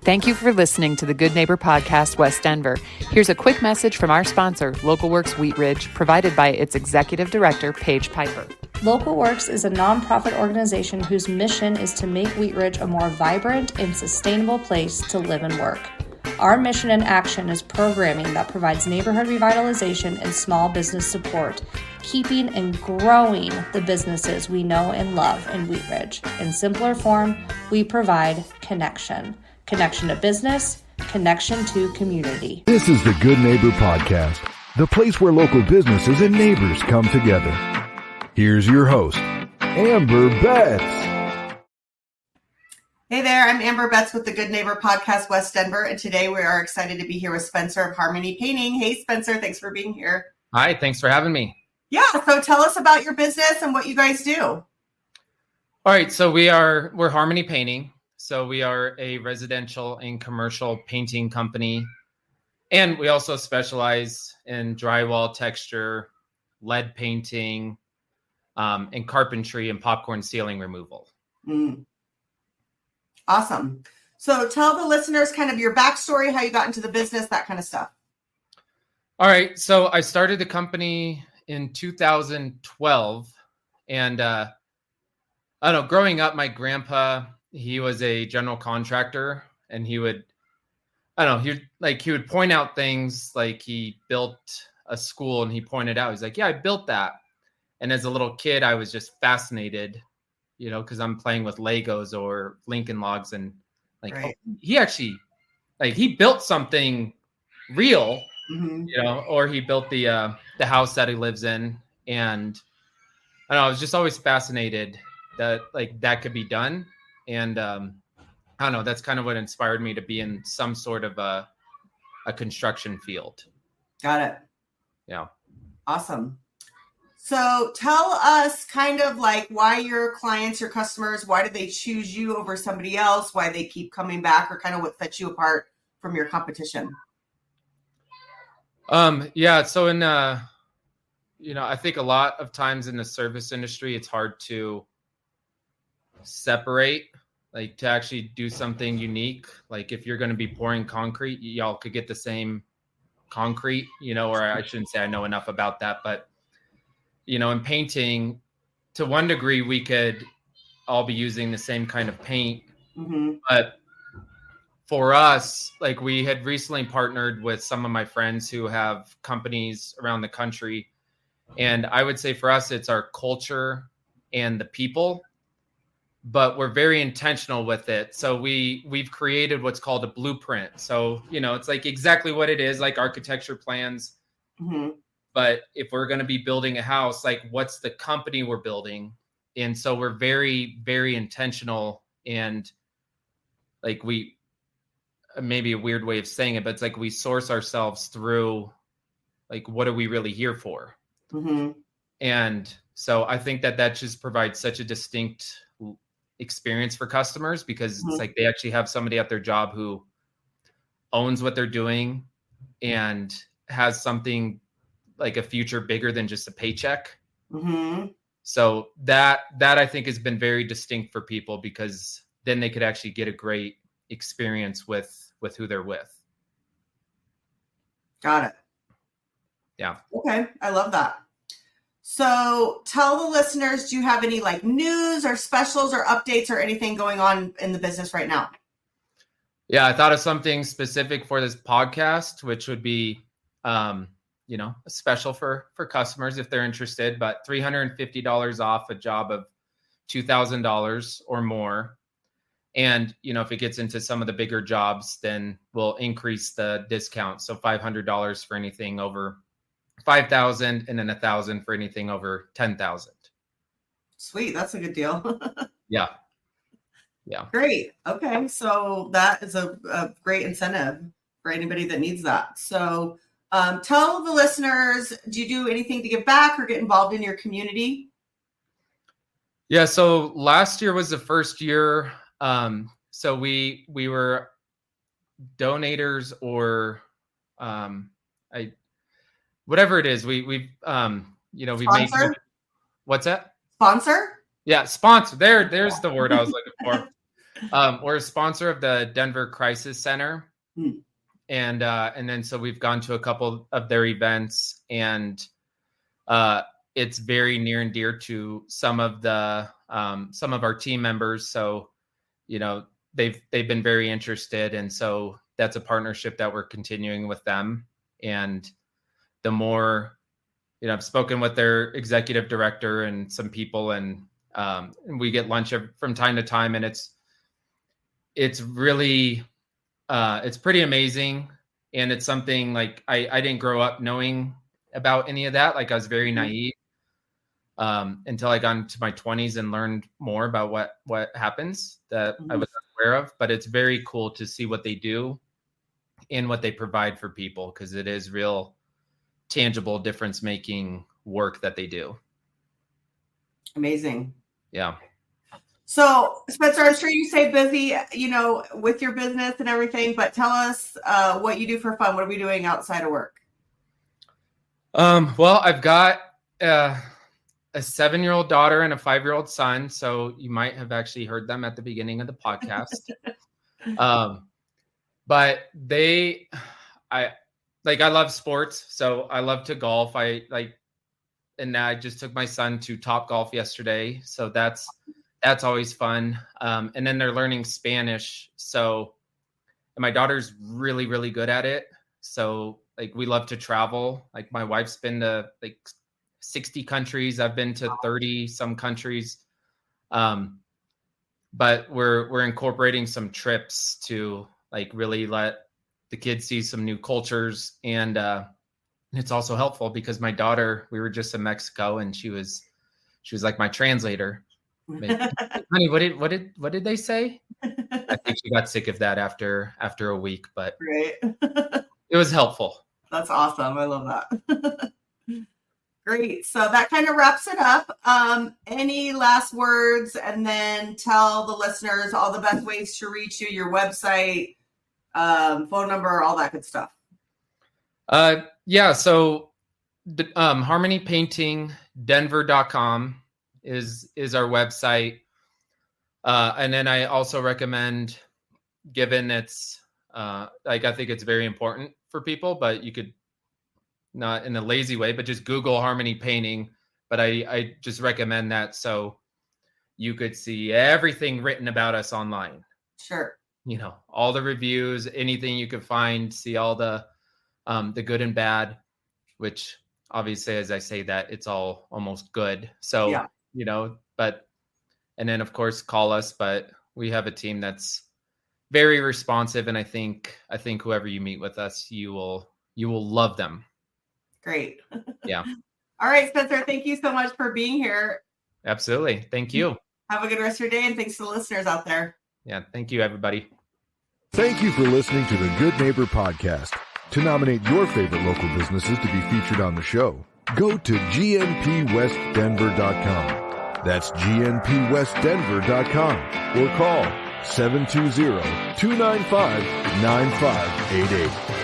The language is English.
Thank you for listening to the Good Neighbor Podcast, West Denver. Here's a quick message from our sponsor, Local Works Wheat Ridge, provided by its Executive Director, Paige Piper. Local Works is a nonprofit organization whose mission is to make Wheat Ridge a more vibrant and sustainable place to live and work. Our mission and action is programming that provides neighborhood revitalization and small business support, keeping and growing the businesses we know and love in Wheat Ridge. In simpler form, we provide connection. Connection to business, connection to community. This is the Good Neighbor Podcast, the place where local businesses and neighbors come together. Here's your host, Amber Betts. Hey there, I'm Amber Betts with the Good Neighbor Podcast, West Denver, and today we are excited to be here with Spencer of Harmony Painting. Hey, Spencer, thanks for being here. Hi, thanks for having me. Yeah, so tell us about your business and what you guys do. All right, so we're Harmony Painting. So we are a residential and commercial painting company, and we also specialize in drywall texture, lead painting, and carpentry and popcorn ceiling removal. Awesome. So tell the listeners kind of your backstory, how you got into the business, that kind of stuff. All right, so I started the company in 2012, and I don't know, growing up, my grandpa, he was a general contractor, and he would point out things like he built a school, and he pointed out, he's like, yeah, I built that. And as a little kid, I was just fascinated, because I'm playing with Legos or Lincoln Logs, and right. He actually, he built something real, or he built the house that he lives in. And I don't know, I was just always fascinated that that could be done. And I don't know, that's kind of what inspired me to be in some sort of a construction field. Got it. Yeah. Awesome. So tell us kind of why your clients, your customers, why do they choose you over somebody else? Why they keep coming back, or kind of what sets you apart from your competition? Yeah. So in, I think a lot of times in the service industry, it's hard to separate, to actually do something unique. If you're going to be pouring concrete, y'all could get the same concrete, or I shouldn't say I know enough about that, but in painting, to one degree, we could all be using the same kind of paint. But for us, we had recently partnered with some of my friends who have companies around the country. And I would say for us, it's our culture and the people, but we're very intentional with it. So we've created what's called a blueprint. So, it's exactly what it is, like architecture plans. But if we're going to be building a house, what's the company we're building? And so we're very, very intentional. And we, maybe a weird way of saying it, but it's we source ourselves through, what are we really here for? And so I think that just provides such a distinct experience for customers, because it's they actually have somebody at their job who owns what they're doing and has something a future bigger than just a paycheck. So that I think has been very distinct for people, because then they could actually get a great experience with who they're with. Got it. Yeah. Okay. I love that. So tell the listeners, do you have any news or specials or updates or anything going on in the business right now? Yeah, I thought of something specific for this podcast, which would be, a special for customers if they're interested, but $350 off a job of $2,000 or more. And, if it gets into some of the bigger jobs, then we'll increase the discount. So $500 for anything over $5,000, and then $1,000 for anything over $10,000. Sweet. That's a good deal. Yeah. Great. Okay. So that is a great incentive for anybody that needs that. So tell the listeners, do you do anything to give back or get involved in your community? Yeah. So last year was the first year. So we were donators, or whatever it is, we made. What's that? Sponsor? Yeah, sponsor. There's the word I was looking for. We're a sponsor of the Denver Crisis Center. And then so we've gone to a couple of their events, and it's very near and dear to some of our team members. So, they've been very interested. And so that's a partnership that we're continuing with them. And the more, I've spoken with their executive director and some people, and we get lunch from time to time, and it's really, it's pretty amazing. And it's something like I didn't grow up knowing about any of that. Like, I was very naive until I got into my 20s and learned more about what happens that I was unaware of. But it's very cool to see what they do and what they provide for people, because it is real tangible difference making work that they do. Amazing. Yeah. So, Spencer, I'm sure you stay busy, with your business and everything, but tell us what you do for fun. What are we doing outside of work? Well, I've got a 7-year-old daughter and a 5-year-old son. So you might have actually heard them at the beginning of the podcast. But I love sports. So I love to golf. And I just took my son to Top Golf yesterday. So that's always fun. And then they're learning Spanish. So, and my daughter's really, really good at it. So we love to travel. Like, my wife's been to 60 countries. I've been to 30 some countries. But we're incorporating some trips to really let the kids see some new cultures. And it's also helpful because my daughter, we were just in Mexico, and she was like my translator. Honey, what did they say? I think she got sick of that after a week, but right. It was helpful. That's awesome. I love that. Great. So that kind of wraps it up. Any last words, and then tell the listeners all the best ways to reach you, your website, phone number, all that good stuff. Yeah. So harmonypaintingdenver.com is our website. And then I also recommend, given it's I think it's very important for people, but you could, not in a lazy way, but just Google Harmony Painting. But I just recommend that, so you could see everything written about us online. Sure. All the reviews, anything you could find, see all the good and bad, which obviously, as I say that, it's all almost good. So, yeah. But, and then of course call us, but we have a team that's very responsive. And I think whoever you meet with us, you will love them. Great. Yeah. All right, Spencer, thank you so much for being here. Absolutely. Thank you. Have a good rest of your day, and thanks to the listeners out there. Yeah. Thank you, everybody. Thank you for listening to the Good Neighbor Podcast. To nominate your favorite local businesses to be featured on the show, go to gnpwestdenver.com. That's gnpwestdenver.com, or call 720-295-9588.